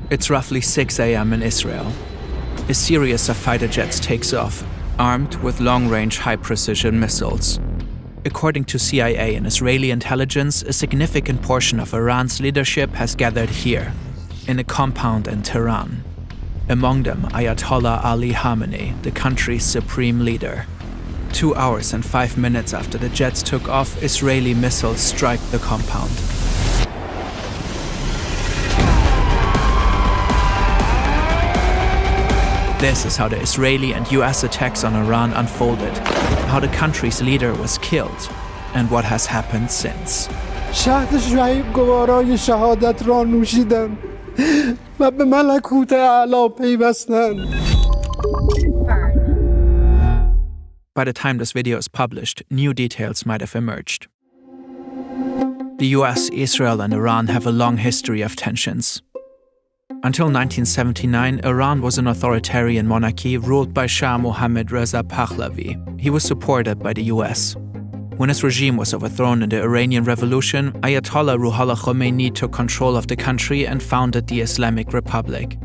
It's roughly 6 a.m. in Israel. A series of fighter jets takes off, armed with long-range high-precision missiles. According to CIA and Israeli intelligence, a significant portion of Iran's leadership has gathered here, in a compound in Tehran. Among them, Ayatollah Ali Khamenei, the country's supreme leader. 2 hours and 5 minutes after the jets took off, Israeli missiles strike the compound. This is how the Israeli and US attacks on Iran unfolded, how the country's leader was killed, and what has happened since. شهد شعیب گوارای شهادت را نوشیدم و به ملکوت اعلی پیوستند. By the time this video is published, new details might have emerged. The US, Israel, and Iran have a long history of tensions. Until 1979, Iran was an authoritarian monarchy ruled by Shah Mohammad Reza Pahlavi. He was supported by the US. When his regime was overthrown in the Iranian Revolution, Ayatollah Ruhollah Khamenei took control of the country and founded the Islamic Republic.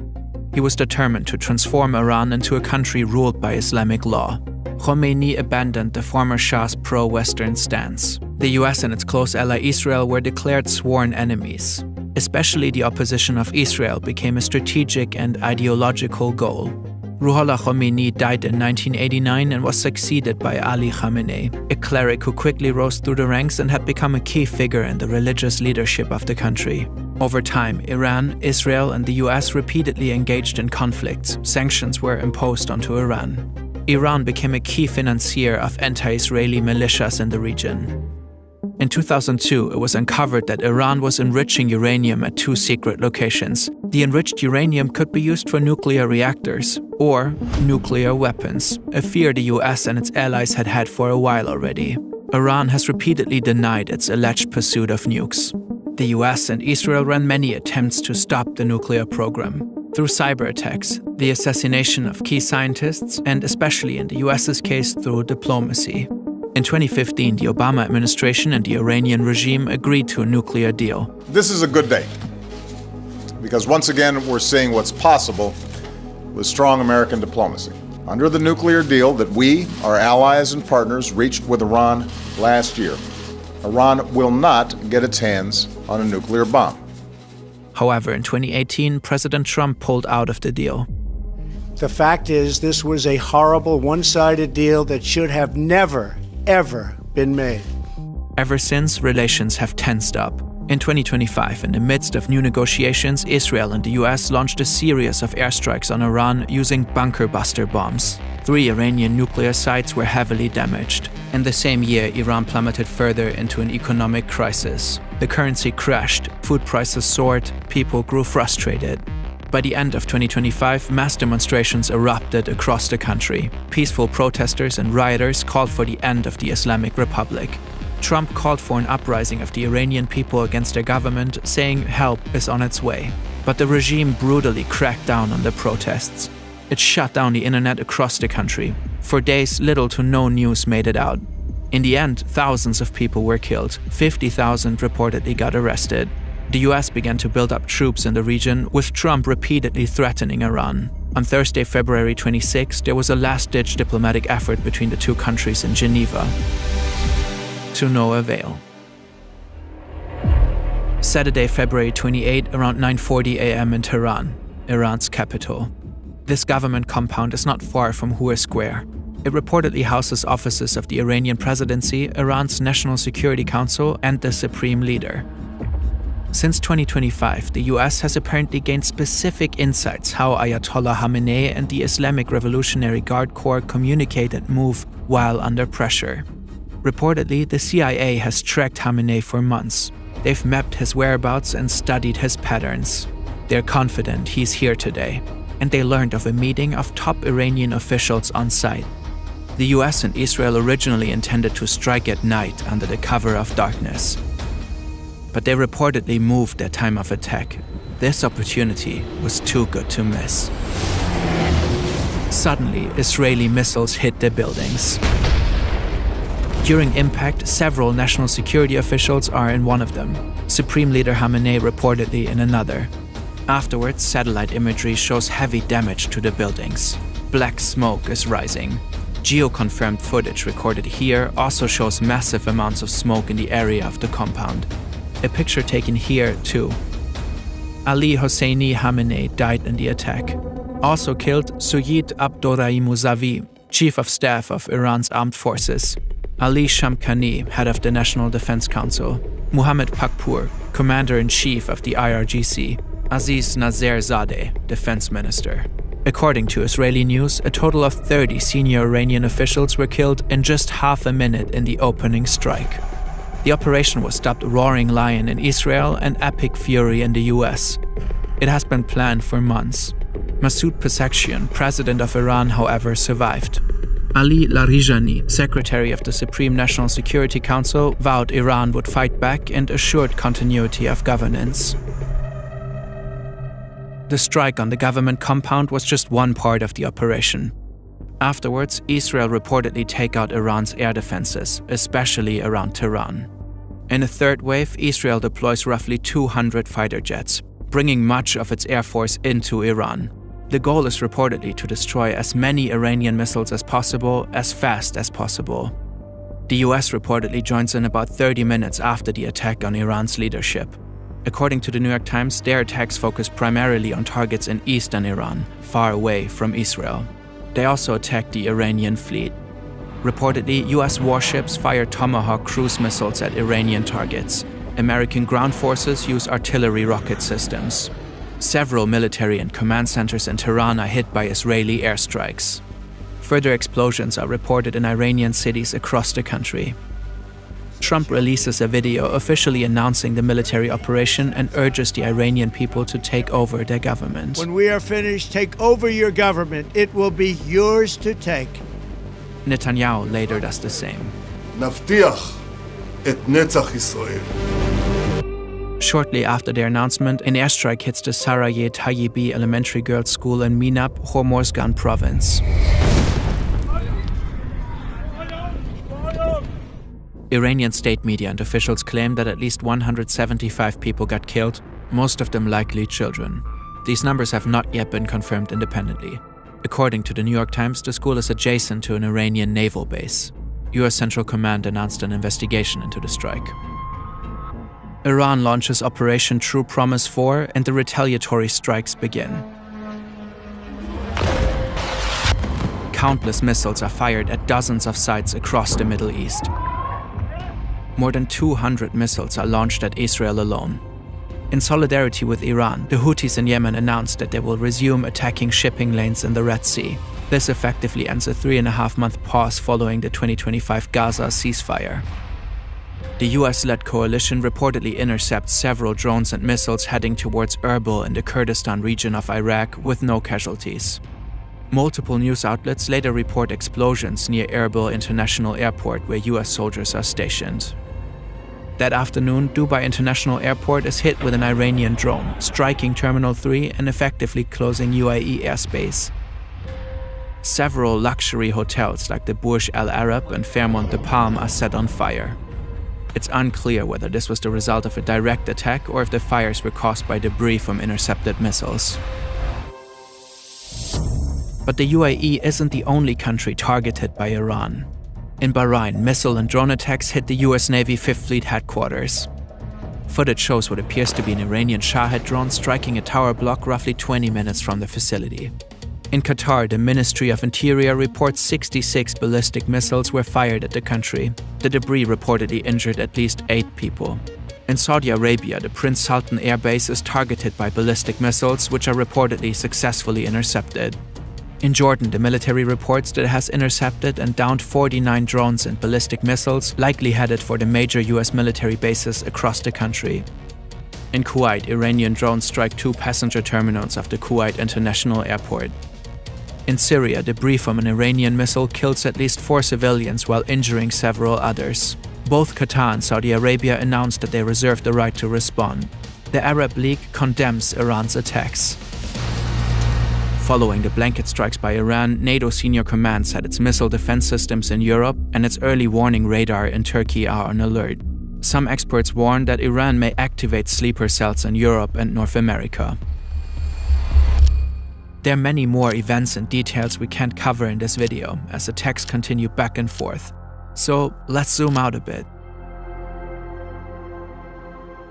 He was determined to transform Iran into a country ruled by Islamic law. Khamenei abandoned the former Shah's pro-Western stance. The US and its close ally Israel were declared sworn enemies. Especially the opposition of Israel became a strategic and ideological goal. Ruhollah Khomeini died in 1989 and was succeeded by Ali Khamenei, a cleric who quickly rose through the ranks and had become a key figure in the religious leadership of the country. Over time, Iran, Israel, and the US repeatedly engaged in conflicts. Sanctions were imposed onto Iran. Iran became a key financier of anti-Israeli militias in the region. In 2002, it was uncovered that Iran was enriching uranium at 2 secret locations. The enriched uranium could be used for nuclear reactors or nuclear weapons, a fear the US and its allies had had for a while already. Iran has repeatedly denied its alleged pursuit of nukes. The US and Israel ran many attempts to stop the nuclear program. Through cyber attacks, the assassination of key scientists, and especially in the US's case through diplomacy. In 2015, the Obama administration and the Iranian regime agreed to a nuclear deal. This is a good day, because once again we're seeing what's possible with strong American diplomacy. Under the nuclear deal that we, our allies and partners, reached with Iran last year, Iran will not get its hands on a nuclear bomb. However, in 2018, President Trump pulled out of the deal. The fact is, this was a horrible one-sided deal that should have never, ever been made. Ever since, relations have tensed up. In 2025, in the midst of new negotiations, Israel and the US launched a series of airstrikes on Iran using bunker buster bombs. 3 Iranian nuclear sites were heavily damaged. In the same year, Iran plummeted further into an economic crisis. The currency crashed, food prices soared, people grew frustrated. By the end of 2025, mass demonstrations erupted across the country. Peaceful protesters and rioters called for the end of the Islamic Republic. Trump called for an uprising of the Iranian people against their government, saying help is on its way. But the regime brutally cracked down on the protests. It shut down the internet across the country. For days, little to no news made it out. In the end, thousands of people were killed. 50,000 reportedly got arrested. The US began to build up troops in the region, with Trump repeatedly threatening Iran. On Thursday, February 26, there was a last-ditch diplomatic effort between the 2 countries in Geneva. To no avail. Saturday, February 28, around 9:40 a.m. in Tehran, Iran's capital. This government compound is not far from Hua Square. It reportedly houses offices of the Iranian presidency, Iran's National Security Council, and the supreme leader. Since 2025, the US has apparently gained specific insights how Ayatollah Khamenei and the Islamic Revolutionary Guard Corps communicate and move while under pressure. Reportedly, the CIA has tracked Khamenei for months. They've mapped his whereabouts and studied his patterns. They're confident he's here today, and they learned of a meeting of top Iranian officials on site. The US and Israel originally intended to strike at night under the cover of darkness. But they reportedly moved their time of attack. This opportunity was too good to miss. Suddenly, Israeli missiles hit the buildings. During impact, several national security officials are in one of them. Supreme Leader Khamenei reportedly in another. Afterwards, satellite imagery shows heavy damage to the buildings. Black smoke is rising. Geo-confirmed footage recorded here also shows massive amounts of smoke in the area of the compound. A picture taken here, too. Ali Hosseini Khamenei died in the attack. Also killed, Suyid Abdorrahim Mousavi, Chief of Staff of Iran's armed forces. Ali Shamkhani, head of the National Defense Council. Mohammad Pakpour, Commander-in-Chief of the IRGC. Aziz Nazerzadeh, Defense Minister. According to Israeli news, a total of 30 senior Iranian officials were killed in just half a minute in the opening strike. The operation was dubbed Roaring Lion in Israel and Epic Fury in the US. It has been planned for months. Masoud Pezeshkian, president of Iran, however, survived. Ali Larijani, secretary of the Supreme National Security Council, vowed Iran would fight back and assured continuity of governance. The strike on the government compound was just one part of the operation. Afterwards, Israel reportedly take out Iran's air defenses, especially around Tehran. In a third wave, Israel deploys roughly 200 fighter jets, bringing much of its air force into Iran. The goal is reportedly to destroy as many Iranian missiles as possible, as fast as possible. The US reportedly joins in about 30 minutes after the attack on Iran's leadership. According to the New York Times, their attacks focus primarily on targets in eastern Iran, far away from Israel. They also attacked the Iranian fleet. Reportedly, US warships fire Tomahawk cruise missiles at Iranian targets. American ground forces use artillery rocket systems. Several military and command centers in Tehran are hit by Israeli airstrikes. Further explosions are reported in Iranian cities across the country. Trump releases a video officially announcing the military operation and urges the Iranian people to take over their government. When we are finished, take over your government. It will be yours to take. Netanyahu later does the same. נבטיח את נצח ישראל. Shortly after their announcement, an airstrike hits the Saraye Tayyibi Elementary Girls' School in Minab, Hormozgan province. Iranian state media and officials claim that at least 175 people got killed, most of them likely children. These numbers have not yet been confirmed independently. According to the New York Times, the school is adjacent to an Iranian naval base. US Central Command announced an investigation into the strike. Iran launches Operation True Promise 4 and the retaliatory strikes begin. Countless missiles are fired at dozens of sites across the Middle East. More than 200 missiles are launched at Israel alone. In solidarity with Iran, the Houthis in Yemen announced that they will resume attacking shipping lanes in the Red Sea. This effectively ends a 3.5-month pause following the 2025 Gaza ceasefire. The US-led coalition reportedly intercepts several drones and missiles heading towards Erbil in the Kurdistan region of Iraq with no casualties. Multiple news outlets later report explosions near Erbil International Airport where US soldiers are stationed. That afternoon, Dubai International Airport is hit with an Iranian drone, striking Terminal 3 and effectively closing UAE airspace. Several luxury hotels like the Burj Al Arab and Fairmont de Palm are set on fire. It's unclear whether this was the result of a direct attack or if the fires were caused by debris from intercepted missiles. But the UAE isn't the only country targeted by Iran. In Bahrain, missile and drone attacks hit the US Navy 5th Fleet headquarters. Footage shows what appears to be an Iranian Shahed drone striking a tower block roughly 20 minutes from the facility. In Qatar, the Ministry of Interior reports 66 ballistic missiles were fired at the country. The debris reportedly injured at least 8 people. In Saudi Arabia, the Prince Sultan Air Base is targeted by ballistic missiles, which are reportedly successfully intercepted. In Jordan, the military reports that it has intercepted and downed 49 drones and ballistic missiles, likely headed for the major US military bases across the country. In Kuwait, Iranian drones strike 2 passenger terminals of the Kuwait International Airport. In Syria, debris from an Iranian missile kills at least 4 civilians while injuring several others. Both Qatar and Saudi Arabia announced that they reserve the right to respond. The Arab League condemns Iran's attacks. Following the blanket strikes by Iran, NATO senior command said its missile defense systems in Europe and its early warning radar in Turkey are on alert. Some experts warn that Iran may activate sleeper cells in Europe and North America. There are many more events and details we can't cover in this video, as attacks continue back and forth. So let's zoom out a bit.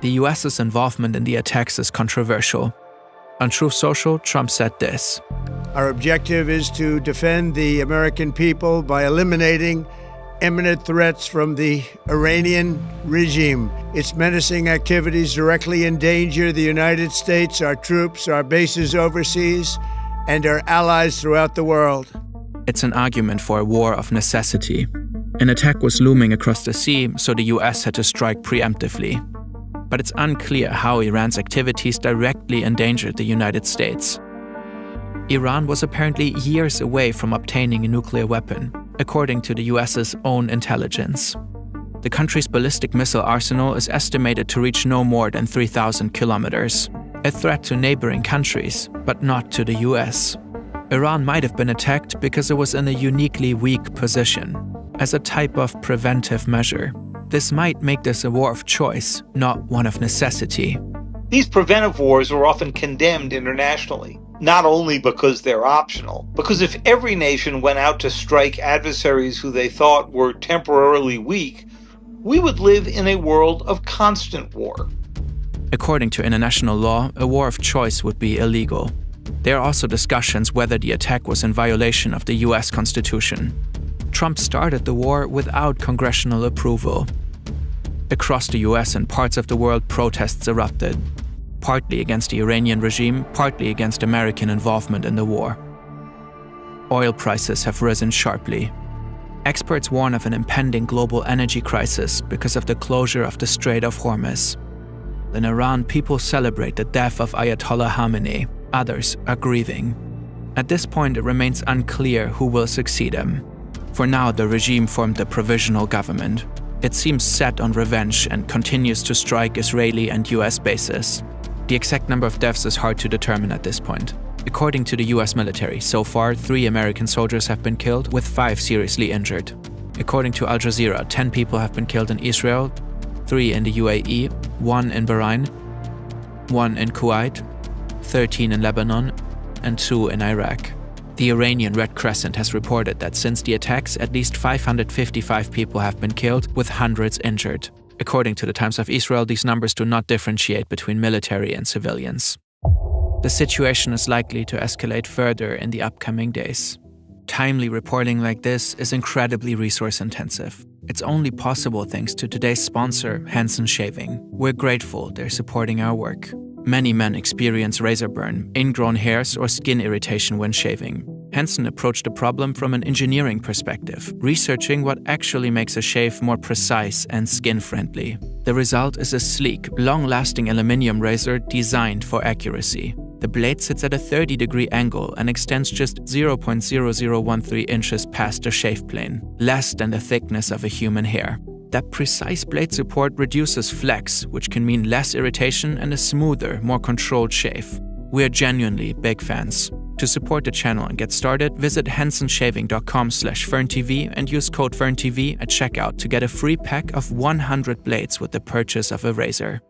The US's involvement in the attacks is controversial. On Truth Social, Trump said this: Our objective is to defend the American people by eliminating imminent threats from the Iranian regime. Its menacing activities directly endanger the United States, our troops, our bases overseas, and our allies throughout the world. It's an argument for a war of necessity. An attack was looming across the sea, so the US had to strike preemptively. But it's unclear how Iran's activities directly endangered the United States. Iran was apparently years away from obtaining a nuclear weapon, according to the US's own intelligence. The country's ballistic missile arsenal is estimated to reach no more than 3,000 kilometers, a threat to neighboring countries, but not to the US. Iran might have been attacked because it was in a uniquely weak position, as a type of preventive measure. This might make this a war of choice, not one of necessity. These preventive wars are often condemned internationally, not only because they're optional, because if every nation went out to strike adversaries who they thought were temporarily weak, we would live in a world of constant war. According to international law, a war of choice would be illegal. There are also discussions whether the attack was in violation of the US Constitution. Trump started the war without congressional approval. Across the US and parts of the world, protests erupted, partly against the Iranian regime, partly against American involvement in the war. Oil prices have risen sharply. Experts warn of an impending global energy crisis because of the closure of the Strait of Hormuz. In Iran, people celebrate the death of Ayatollah Khamenei. Others are grieving. At this point, it remains unclear who will succeed him. For now, the regime formed a provisional government. It seems set on revenge and continues to strike Israeli and US bases. The exact number of deaths is hard to determine at this point. According to the US military, so far 3 American soldiers have been killed, with 5 seriously injured. According to Al Jazeera, 10 people have been killed in Israel, 3 in the UAE, 1 in Bahrain, 1 in Kuwait, 13 in Lebanon, and 2 in Iraq. The Iranian Red Crescent has reported that since the attacks, at least 555 people have been killed, with hundreds injured. According to the Times of Israel, these numbers do not differentiate between military and civilians. The situation is likely to escalate further in the upcoming days. Timely reporting like this is incredibly resource-intensive. It's only possible thanks to today's sponsor, Hansen Shaving. We're grateful they're supporting our work. Many men experience razor burn, ingrown hairs, or skin irritation when shaving. Hansen approached the problem from an engineering perspective, researching what actually makes a shave more precise and skin-friendly. The result is a sleek, long-lasting aluminum razor designed for accuracy. The blade sits at a 30-degree angle and extends just 0.0013 inches past the shave plane, less than the thickness of a human hair. That precise blade support reduces flex, which can mean less irritation and a smoother, more controlled shave. We are genuinely big fans. To support the channel and get started, visit hensonshaving.com/FernTV and use code FernTV at checkout to get a free pack of 100 blades with the purchase of a razor.